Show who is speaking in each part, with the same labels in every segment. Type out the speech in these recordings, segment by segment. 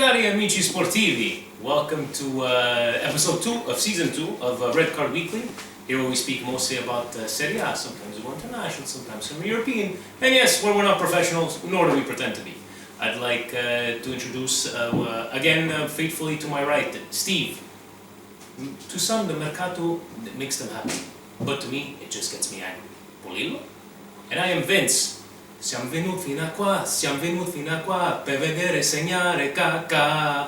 Speaker 1: Cari amici sportivi, welcome to episode 2 of season 2 of Red Card Weekly. Here where we speak mostly about Serie A, sometimes we go international, sometimes some European, and yes, we're not professionals, nor do we pretend to be. I'd like to introduce again, faithfully to my right, Steve. To some, the mercato makes them happy, but to me, it just gets me angry. Polillo? And I am Vince. Siamo venuti fino a qua per vedere segnare caca.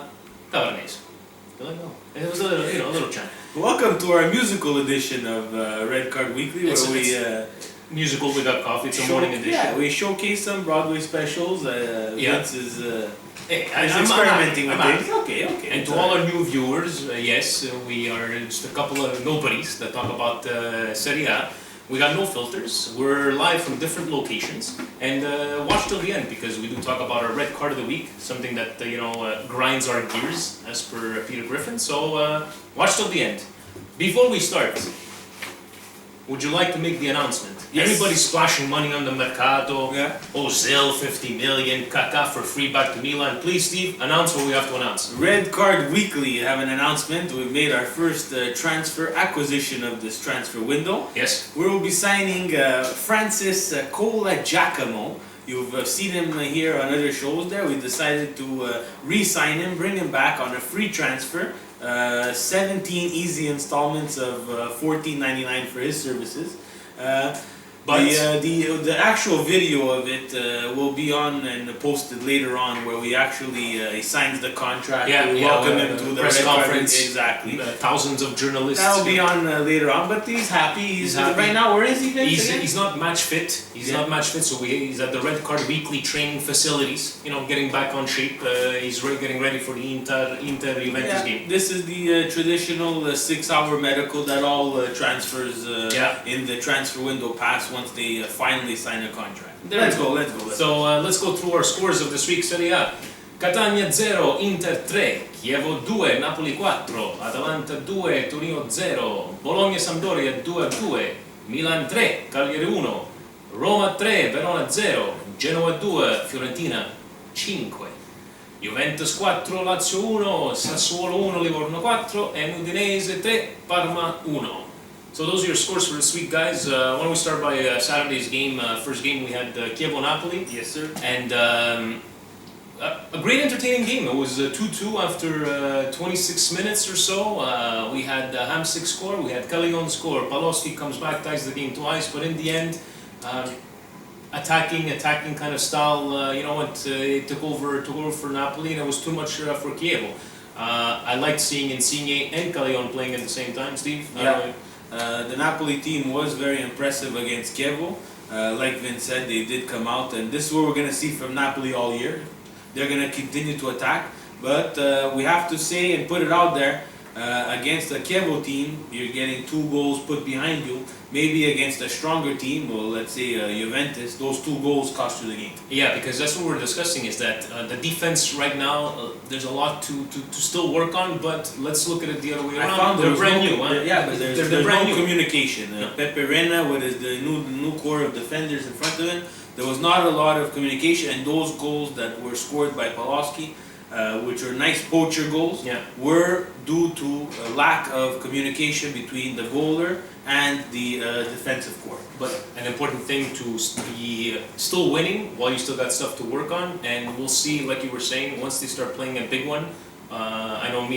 Speaker 1: Tavernese. It was a little chant.
Speaker 2: Welcome to our musical edition of Red Card Weekly, where we
Speaker 1: musical without coffee. It's a morning edition.
Speaker 2: Yeah, we showcase some Broadway specials. Vince is
Speaker 1: experimenting
Speaker 2: with things. Okay.
Speaker 1: And to all our new viewers, yes, we are just a couple of nobodies that talk about Serie A. We got no filters, we're live from different locations, and watch till the end because we do talk about our red card of the week, something that grinds our gears, as per Peter Griffin, so watch till the end. Before we start, would you like to make the announcement?
Speaker 2: Yes.
Speaker 1: Everybody's splashing money on the mercato,
Speaker 2: yeah.
Speaker 1: Ozil 50 million, Kaká for free back to Milan. Please Steve, announce what we have to announce.
Speaker 2: Red Card Weekly have an announcement. We've made our first transfer acquisition of this transfer window.
Speaker 1: Yes.
Speaker 2: We will be signing Francis Cola Giacomo. You've seen him here on other shows there. We decided to re-sign him, bring him back on a free transfer. 17 easy installments of $14.99 for his services. But the actual video of it will be on and posted later on, where we actually he signs the contract.
Speaker 1: Yeah,
Speaker 2: we welcome him to the
Speaker 1: press conference.
Speaker 2: Exactly.
Speaker 1: Thousands of journalists.
Speaker 2: That'll be on later on. But he's happy. He's happy. Right now, where is he?
Speaker 1: He's not match fit. He's not match fit. So he's at the Red Card Weekly training facilities. Getting back on shape. He's getting ready for the Inter Juventus game.
Speaker 2: This is the traditional 6-hour medical that all transfers in the transfer window pass once they finally sign a contract. Let's go.
Speaker 1: So let's go through our scores of this week. Serie A. Catania 0, Inter 3, Chievo 2, Napoli 4, Atalanta 2, Torino 0, Bologna Sampdoria 2-2, Milan 3, Cagliari 1, Roma 3, Verona 0, Genoa 2, Fiorentina 5, Juventus 4, Lazio 1, Sassuolo 1, Livorno 4 and Udinese 3, Parma 1. So those are your scores for this week, guys. Why don't we start by Saturday's game? First game we had Chievo-Napoli.
Speaker 2: Yes, sir.
Speaker 1: And a great entertaining game. It was 2-2 after 26 minutes or so. We had Hamsik score, we had Callion score. Paloschi comes back, ties the game twice, but in the end, attacking kind of style, it took over for Napoli, and it was too much for Chievo. I liked seeing Insigne and Callion playing at the same time, Steve.
Speaker 2: Yeah. The Napoli team was very impressive against Chievo. Like Vince said, they did come out, and this is what we're going to see from Napoli all year. They're going to continue to attack, but we have to say and put it out there, against a Chievo team, you're getting 2 goals put behind you. Maybe against a stronger team, or let's say Juventus, those 2 goals cost you the game.
Speaker 1: Yeah, because that's what we're discussing, is that the defense right now, there's a lot to still work on, but let's look at it the other way around. They're brand new, huh?
Speaker 2: Yeah, but there's no communication. Pepe Reina, with the new core of defenders in front of him, there was not a lot of communication, and those goals that were scored by Paloschi, which are nice poacher goals, were due to a lack of communication between the goaler and the defensive core.
Speaker 1: But an important thing to be still winning while you still got stuff to work on, and we'll see, like you were saying, once they start playing a big one. I know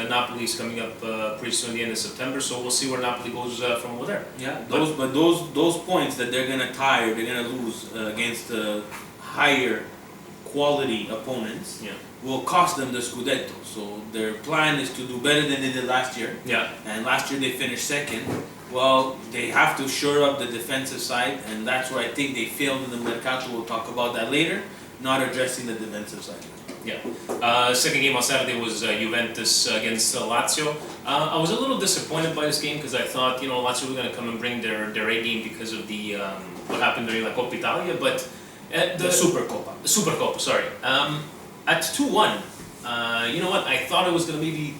Speaker 1: Napoli is coming up pretty soon, the end of September, so we'll see where Napoli goes from over there.
Speaker 2: Yeah, those points that they're gonna tie or they're gonna lose against higher quality opponents will cost them the Scudetto. So their plan is to do better than they did last year.
Speaker 1: Yeah.
Speaker 2: And last year they finished second. Well, they have to shore up the defensive side, and that's where I think they failed in the Mercato. We'll talk about that later, not addressing the defensive side.
Speaker 1: Yeah. Second game on Saturday was Juventus against Lazio. I was a little disappointed by this game because I thought, Lazio was going to come and bring their A game because of the what happened during La Coppa Italia, but
Speaker 2: the
Speaker 1: Supercoppa, sorry. At 2-1, you know what? I thought it was going to maybe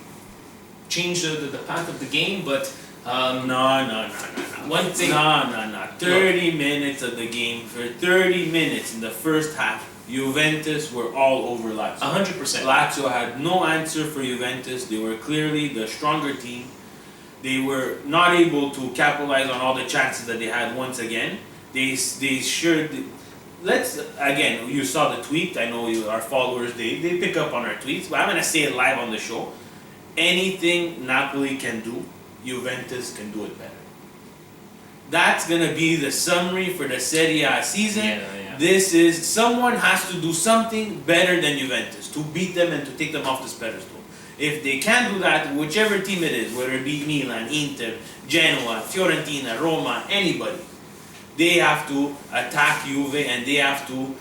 Speaker 1: change the path of the game, but
Speaker 2: no.
Speaker 1: One thing.
Speaker 2: No. 30 minutes of the game. For 30 minutes in the first half, Juventus were all over Lazio.
Speaker 1: 100%.
Speaker 2: Lazio had no answer for Juventus. They were clearly the stronger team. They were not able to capitalize on all the chances that they had once again. They sure. Let's again. You saw the tweet. I know our followers. They pick up on our tweets, but I'm gonna say it live on the show. Anything Napoli can do, Juventus can do it better. That's gonna be the summary for the Serie A season.
Speaker 1: Yeah.
Speaker 2: This is someone has to do something better than Juventus to beat them and to take them off this pedestal. If they can't do that, whichever team it is, whether it be Milan, Inter, Genoa, Fiorentina, Roma, anybody, they have to attack Juve and they have to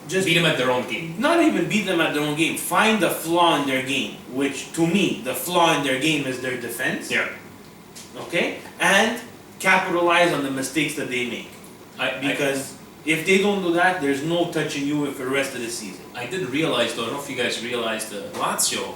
Speaker 2: just
Speaker 1: beat them at their own game.
Speaker 2: Not even beat them at their own game. Find the flaw in their game, which to me, the flaw in their game is their defense.
Speaker 1: Yeah.
Speaker 2: Okay? And capitalize on the mistakes that they make. Because if they don't do that, there's no touching Juve for the rest of the season.
Speaker 1: I did realize, though, I don't know if you guys realized, Lazio,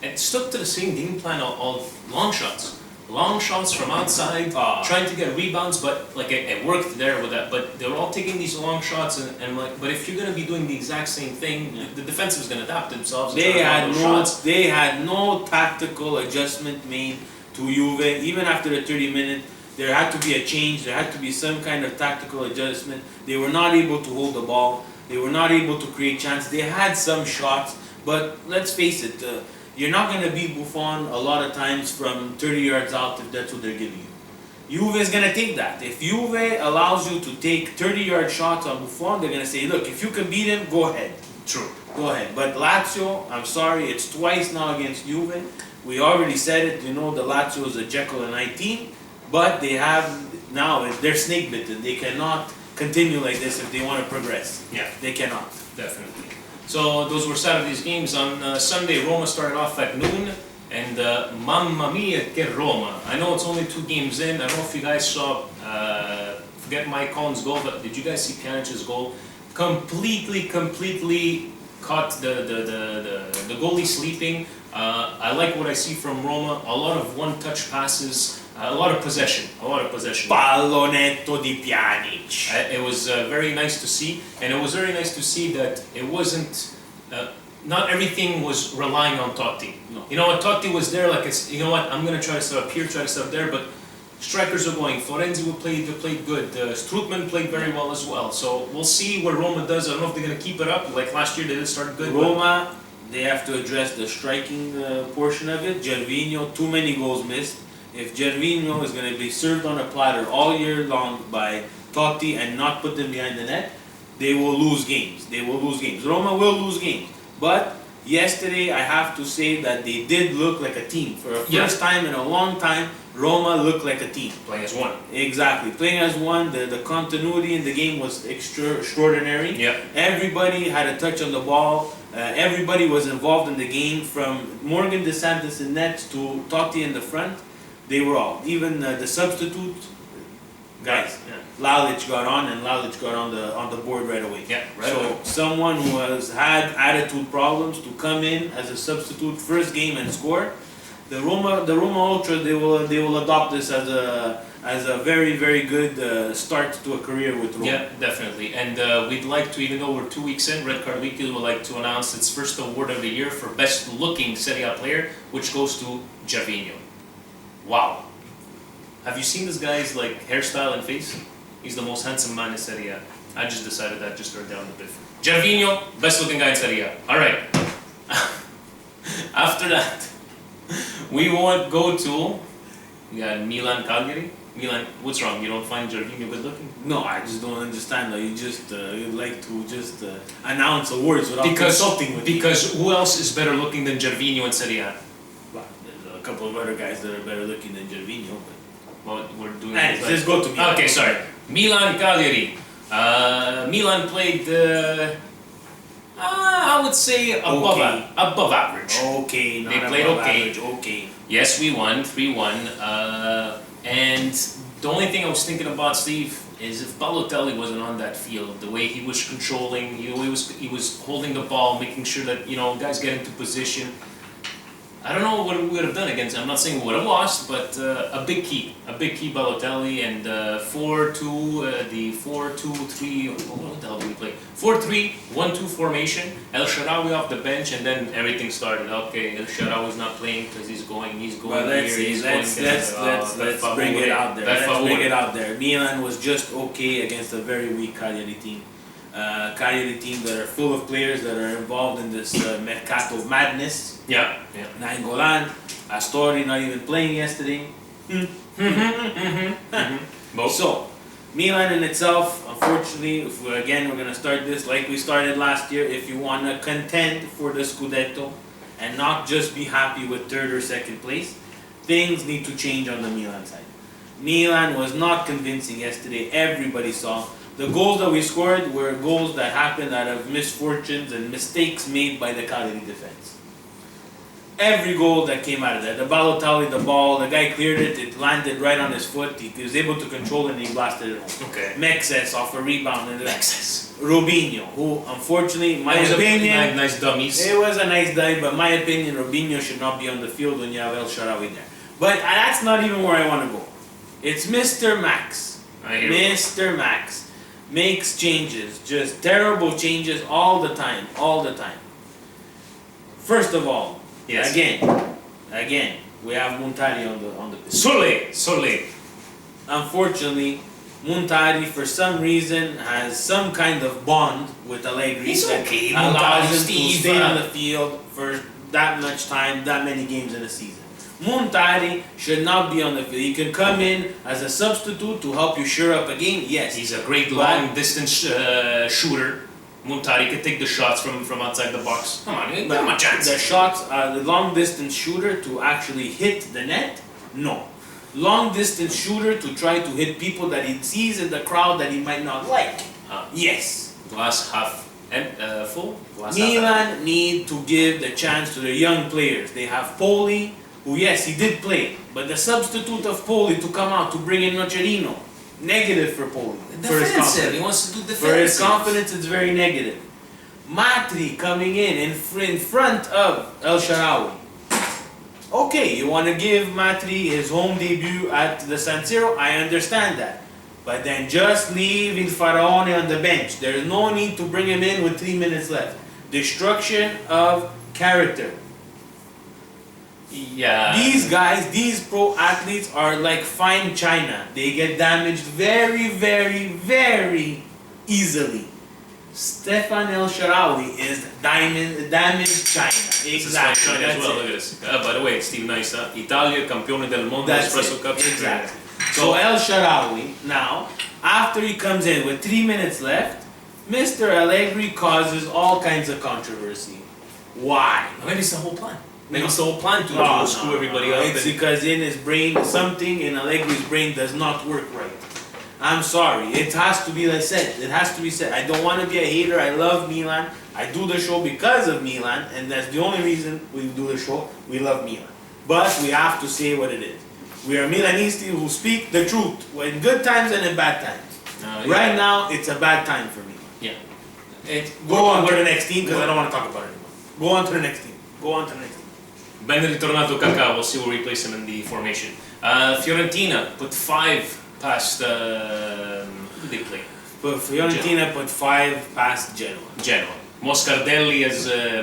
Speaker 1: it stuck to the same game plan of long shots. Long shots from outside, trying to get rebounds, but like it worked there with that. But they were all taking these long shots, and like, but if you're gonna be doing the exact same thing, the defensive is gonna adapt themselves.
Speaker 2: They had no tactical adjustment made to Juve. Even after the 30 minutes, there had to be a change. There had to be some kind of tactical adjustment. They were not able to hold the ball. They were not able to create chances. They had some shots, but let's face it. You're not going to beat Buffon a lot of times from 30 yards out if that's what they're giving you. Juve is going to take that. If Juve allows you to take 30-yard shots on Buffon, they're going to say, look, if you can beat him, go ahead.
Speaker 1: True.
Speaker 2: Go ahead. But Lazio, I'm sorry, it's twice now against Juve. We already said it, the Lazio is a Jekyll and Hyde team, but they have, now, they're snake bitten. They cannot continue like this if they want to progress.
Speaker 1: Yeah.
Speaker 2: They cannot.
Speaker 1: Definitely. So those were Saturday's games. On Sunday, Roma started off at noon, and mamma mia che Roma. I know it's only 2 games in. I don't know if you guys saw, forget Mike Collins' goal, but did you guys see Pjanic's goal? Completely caught the goalie sleeping. I like what I see from Roma. A lot of one-touch passes, a lot of possession.
Speaker 2: Pallonetto di Pjanic.
Speaker 1: It was very nice to see, and it was very nice to see that it wasn't. Not everything was relying on Totti.
Speaker 2: No.
Speaker 1: You know what, Totti was there like it's. You know what, I'm gonna try to set up here, try to set up there, but strikers are going. Florenzi played good. Strootman played very well as well. So we'll see what Roma does. I don't know if they're gonna keep it up. Like last year, they did start good.
Speaker 2: Roma, they have to address the striking portion of it. Gervinho, too many goals missed. If Gervinho is going to be served on a platter all year long by Totti and not put them behind the net, they will lose games. Roma will lose games. But yesterday, I have to say that they did look like a team. For a first time in a long time, Roma looked like a team.
Speaker 1: Playing as one.
Speaker 2: Exactly. Playing as one, the continuity in the game was extraordinary.
Speaker 1: Yeah.
Speaker 2: Everybody had a touch on the ball. Everybody was involved in the game, from Morgan DeSantis in net to Totti in the front. They were all. Even the substitute guys.
Speaker 1: Yeah.
Speaker 2: Lalic got on the board right away.
Speaker 1: Yeah, right
Speaker 2: so
Speaker 1: away.
Speaker 2: Someone who has had attitude problems to come in as a substitute first game and score. The Roma Ultras, they will adopt this as a very, very good start to a career with Roma.
Speaker 1: Yeah, definitely. And we'd like to, even though we're 2 weeks in, Red Card Weekly would like to announce its first award of the year for best looking Serie A player, which goes to Gervinho. Wow. Have you seen this guy's like hairstyle and face? He's the most handsome man in Serie A. I just decided that just turned down a bit. Gervinho, best looking guy in Serie A. Alright. After that, we won't go to, we got Milan Cagliari. Milan, what's wrong? You don't find Gervinho good looking?
Speaker 2: No, I just don't understand. Like, you just you'd like to just announce awards without consulting with
Speaker 1: Because who else is better looking than Gervinho in Serie A?
Speaker 2: Well, there's a couple of other guys that are better looking than Gervinho.
Speaker 1: Well, we're doing
Speaker 2: But just go to Milan.
Speaker 1: Okay, sorry. Milan Cagliari. Milan played, I would say above average.
Speaker 2: Okay, not
Speaker 1: They played
Speaker 2: above
Speaker 1: okay.
Speaker 2: average. Okay.
Speaker 1: Yes, we won 3-1. And the only thing I was thinking about, Steve, is if Balotelli wasn't on that field, the way he was controlling, he was holding the ball, making sure that guys get into position. I don't know what we would have done against. I'm not saying we would have lost, but a big key Balotelli, and 4-2, the 4-2-3. What the hell did we play? 4-3-1-2 formation. El Shaarawy off the bench, and then everything started. Okay, El Shaarawy's not playing because he's going
Speaker 2: Well, let's
Speaker 1: here.
Speaker 2: let's bring it out there. Let's bring it out there. Milan was just okay against a very weak Cagliari team. Cagliari team that are full of players that are involved in this mercato of madness.
Speaker 1: Yeah.
Speaker 2: Nainggolan, Astori not even playing yesterday. So, Milan in itself, unfortunately, again we're going to start this like we started last year. If you want to contend for the Scudetto and not just be happy with third or second place, things need to change on the Milan side. Milan was not convincing yesterday. Everybody saw. The goals that we scored were goals that happened out of misfortunes and mistakes made by the Cagliari defense. Every goal that came out of that, the Balotelli, the ball, the guy cleared it, it landed right on his foot, he was able to control it and he blasted it home.
Speaker 1: Okay.
Speaker 2: Mexes off a rebound. And
Speaker 1: Mexes.
Speaker 2: Robinho, who unfortunately, my
Speaker 1: It was
Speaker 2: opinion,
Speaker 1: nice dummies.
Speaker 2: it was a nice dive, but my opinion, Robinho should not be on the field when you have El Shaarawy there. But that's not even where I want to go. It's Mr. Max. Mr. Max makes changes, just terrible changes all the time. First of all,
Speaker 1: yes.
Speaker 2: again, we have Montari on the pitch.
Speaker 1: Sole.
Speaker 2: Unfortunately, Montari for some reason has some kind of bond with Allegri
Speaker 1: He's
Speaker 2: that
Speaker 1: okay,
Speaker 2: allows him
Speaker 1: Montari,
Speaker 2: to stay on the field for that much time, that many games in a season. Montari should not be on the field. He can come in as a substitute to help you shore up a game, yes.
Speaker 1: He's a great long distance shooter. Montari can take the shots from outside the box. Come on, give him a chance.
Speaker 2: The shots are the long distance shooter to actually hit the net? No. Long distance shooter to try to hit people that he sees in the crowd that he might not like. Yes.
Speaker 1: Glass half full?
Speaker 2: Milan need to give the chance to the young players. They have Poli, who yes, he did play, but the substitute of Poli to come out to bring in Nocerino, negative for Poli. For his confidence.
Speaker 1: He wants to do defensive.
Speaker 2: For his confidence, it's very negative. Matri coming in front of El Shaarawy. Okay, you want to give Matri his home debut at the San Siro, I understand that. But then just leave Il Faraone on the bench. There's no need to bring him in with 3 minutes left. Destruction of character.
Speaker 1: Yeah.
Speaker 2: These guys, these pro athletes are like fine china. They get damaged very, very, very easily. Stefan El Shaarawy is damaged china.
Speaker 1: Exactly. As well. Look at this. By the way, it's Steve Nice, Italia, campione del mondo, Espresso Cup.
Speaker 2: Exactly. So El Shaarawy, now, after he comes in with 3 minutes left, Mr. Allegri causes all kinds of controversy. Why?
Speaker 1: Maybe it's the whole plan. Maybe it's the whole plan to screw everybody up.
Speaker 2: It's because in his brain, something in Allegri's brain does not work right. I'm sorry. It has to be said. It has to be said. I don't want to be a hater. I love Milan. I do the show because of Milan, and that's the only reason we do the show. We love Milan. But we have to say what it is. We are Milanisti who speak the truth in good times and in bad times. Right now, it's a bad time for me.
Speaker 1: Yeah.
Speaker 2: Go on to the next team because I don't want to talk about it anymore. Go on to the next team.
Speaker 1: Ben ritornato Kaká, we'll see who replace him in the formation. Fiorentina put 5 past, who did they play?
Speaker 2: Fiorentina put 5 past Genoa.
Speaker 1: Moscardelli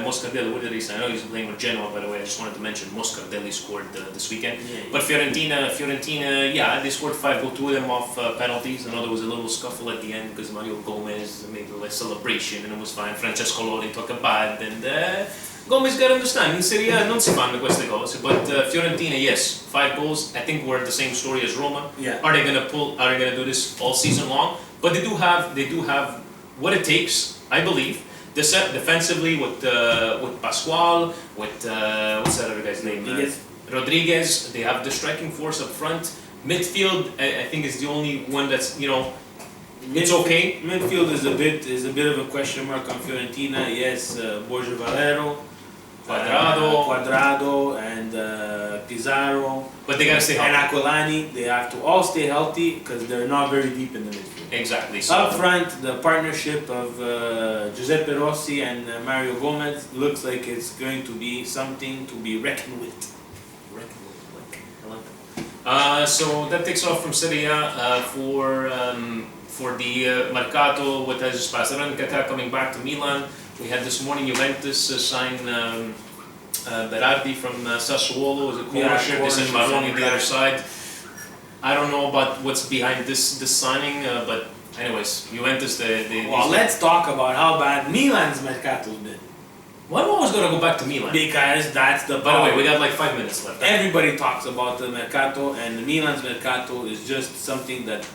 Speaker 1: Moscardelli, what did he say? I know he's playing with Genoa, by the way. I just wanted to mention Moscardelli scored this weekend.
Speaker 2: Yeah.
Speaker 1: But Fiorentina, yeah, they scored 5 goals, 2 of them off penalties. I know there was a little scuffle at the end because Mario Gomez made a celebration and it was fine. Francesco Lodi took a bad and Gomez got to understand, in Serie A non si fanno queste cose, but Fiorentina, yes, 5 goals. I think we're the same story as Roma.
Speaker 2: Yeah.
Speaker 1: Are they gonna do this all season long? But they do have what it takes, I believe. Defensively with Pascual, with what's that other guy's name? Rodriguez. They have the striking force up front. Midfield, I think is the only one that's it's okay.
Speaker 2: Midfield is a bit of a question mark on Fiorentina. Yes, Borja Valero, Quadrado, and Pizarro.
Speaker 1: But they gotta stay healthy.
Speaker 2: And Aquilani. They have to all stay healthy because they're not very deep in the midfield.
Speaker 1: Exactly. So
Speaker 2: Up front, the partnership of Giuseppe Rossi and Mario Gomez looks like it's going to be something to be reckoned with.
Speaker 1: So that takes off from Serie A for the Mercato, what has just passed. Qatar coming back to Milan. We had this morning Juventus sign Berardi from Sassuolo as a co-ownership. They sent Maroni the other side. I don't know about what's behind this signing, but anyways, Juventus.
Speaker 2: Well, let's talk about how bad Milan's Mercato's been.
Speaker 1: Why am I always gonna go back to Milan?
Speaker 2: Because that's the.
Speaker 1: By the way, we got like 5 minutes left.
Speaker 2: Everybody talks about the Mercato, and Milan's Mercato is just something that,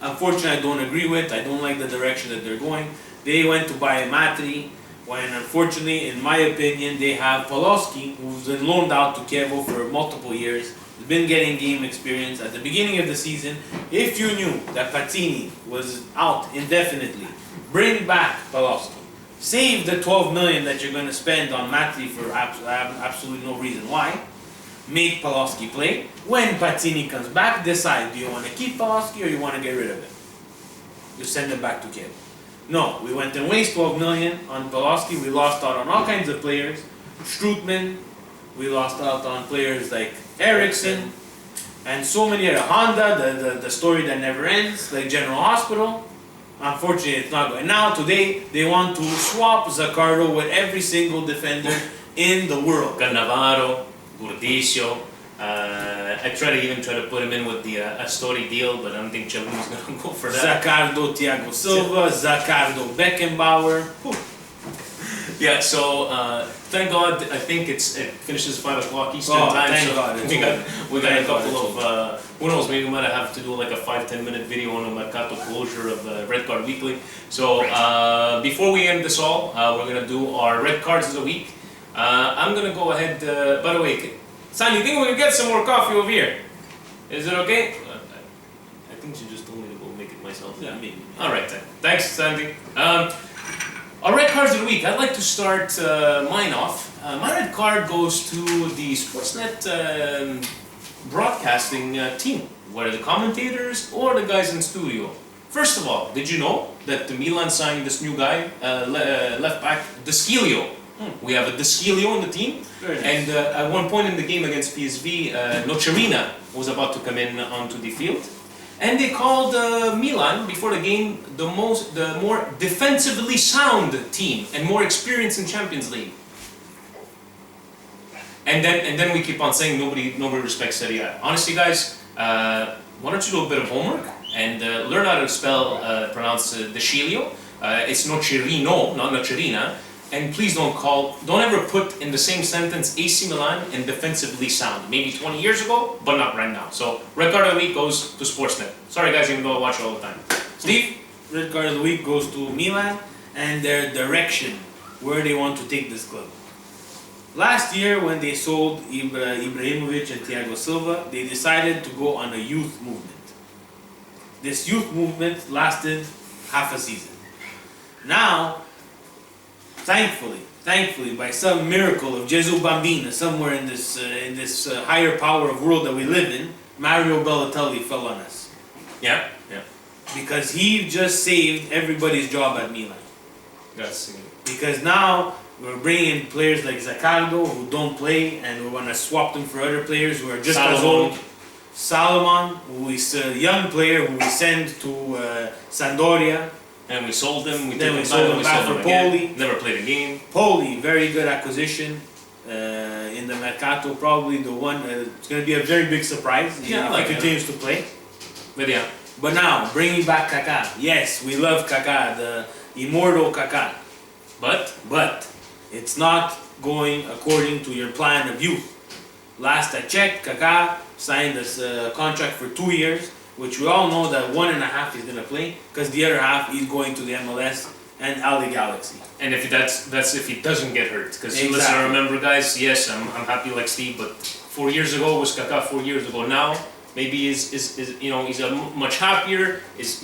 Speaker 2: unfortunately, I don't agree with. I don't like the direction that they're going. They went to buy Matri, when unfortunately, in my opinion, they have Poloski, who's been loaned out to Chievo for multiple years. He's been getting game experience. At the beginning of the season, if you knew that Pazzini was out indefinitely, bring back Poloski. Save the 12 million that you're going to spend on Matri for absolutely no reason why. Make Poloski play. When Pazzini comes back, decide, do you want to keep Poloski or you want to get rid of him? You send him back to Kiev. No, we went and waste 12 million on Poloski. We lost out on all kinds of players. Strootman. We lost out on players like Eriksson. And so many other. Honda, the story that never ends, like General Hospital. Unfortunately, it's not going. Now, today, they want to swap Zaccardo with every single defender in the world.
Speaker 1: Cannavaro, Gordisio. I try to put him in with the Astori deal, but I don't think Chelsea's going to go for that.
Speaker 2: Zaccardo, Thiago Silva, Zaccardo, Beckenbauer.
Speaker 1: Yeah, so thank God, I think it finishes 5 o'clock Eastern time.
Speaker 2: Thank
Speaker 1: so
Speaker 2: God.
Speaker 1: we got a couple of, who knows, maybe we might have to do like a 5-10 minute video on the Mercato closure of Red Card Weekly. So before we end this all, we're going to do our Red Cards of the Week. I'm going to go ahead, by the way, San, you think we can get some more coffee over here? Is it okay? I think she just told me to go make it myself.
Speaker 2: Yeah, maybe.
Speaker 1: Alright then. Thanks, Sandy. Our red cards of the week. I'd like to start mine off. My red card goes to the Sportsnet broadcasting team, whether the commentators or the guys in studio. First of all, did you know that the Milan signed this new guy, left back, Deschilio? We have a Deschilio on the team, and at one point in the game against PSV, Nocerina was about to come in onto the field, and they called Milan before the game the more defensively sound team and more experienced in Champions League. And then we keep on saying nobody respects Serie A. Honestly, guys, why don't you do a bit of homework and learn how to pronounce Deschilio. It's Nocerino, not Nocerina. And please don't ever put in the same sentence AC Milan and defensively sound. Maybe 20 years ago, but not right now. So, red card of the week goes to Sportsnet. Sorry guys, even though I watch it all the time. Steve?
Speaker 2: Red card of the week goes to Milan and their direction, where they want to take this club. Last year, when they sold Ibrahimovic and Thiago Silva, they decided to go on a youth movement. This youth movement lasted half a season. Now, Thankfully, by some miracle of Gesù Bambino somewhere in this higher power of world that we live in, Mario Balotelli fell on us.
Speaker 1: Yeah.
Speaker 2: Because he just saved everybody's job at Milan.
Speaker 1: Yes.
Speaker 2: Because now we're bringing in players like Zaccardo who don't play, and we want to swap them for other players who are just as old. Salomon, who is a young player who we send to Sampdoria.
Speaker 1: And we sold him. We
Speaker 2: sold him back for Poli.
Speaker 1: Never played a game.
Speaker 2: Poli, very good acquisition in the Mercato. Probably the one. It's going to be a very big surprise if he continues to play. But now bringing back Kaká. Yes, we love Kaká, the immortal Kaká. But it's not going according to your plan of youth. Last I checked, Kaká signed this contract for 2 years. Which we all know that 1.5 he's going to play, because the other half he's going to the MLS and LA Galaxy.
Speaker 1: And if that's if he doesn't get hurt, because listen, remember guys, yes, I'm happy like Steve, but 4 years ago was Kaká 4 years ago. Now maybe he's a much happier, his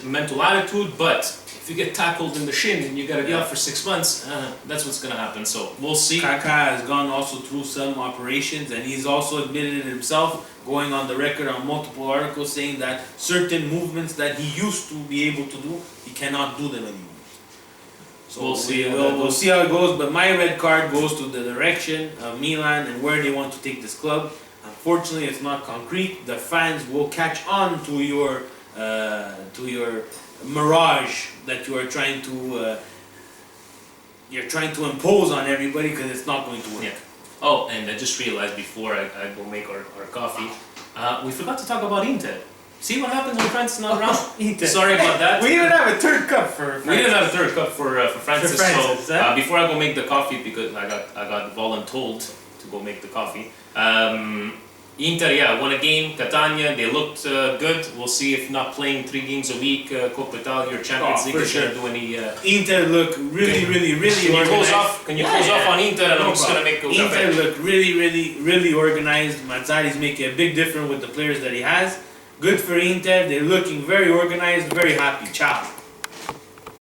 Speaker 1: mental attitude, but if if you get tackled in the shin and you gotta be out for 6 months, that's what's gonna happen. So we'll see.
Speaker 2: Kaká has gone also through some operations, and he's also admitted it himself, going on the record on multiple articles saying that certain movements that he used to be able to do, he cannot do them anymore. So
Speaker 1: We'll see.
Speaker 2: We'll see how it goes. But my red card goes to the direction of Milan and where they want to take this club. Unfortunately, it's not concrete. The fans will catch on to your mirage that you are trying to impose on everybody, because it's not going to work.
Speaker 1: Yeah. Oh, and I just realized before I go make our coffee, we forgot to talk about Inter. See what happens when Francis is not around? Sorry about that.
Speaker 2: We didn't have a third cup for Francis.
Speaker 1: We didn't have a third cup for Francis. So
Speaker 2: huh?
Speaker 1: before I go make the coffee, because I got voluntold to go make the coffee. Inter, won a game. Catania, they looked good. We'll see if not playing 3 games a week, Coppa Italia or Champions League is going to do any.
Speaker 2: Inter look really
Speaker 1: Can you close off? Can you close off on Inter? And I'm just going to make a
Speaker 2: Inter look really organized. Mazzari's making a big difference with the players that he has. Good for Inter. They're looking very organized, very happy. Ciao.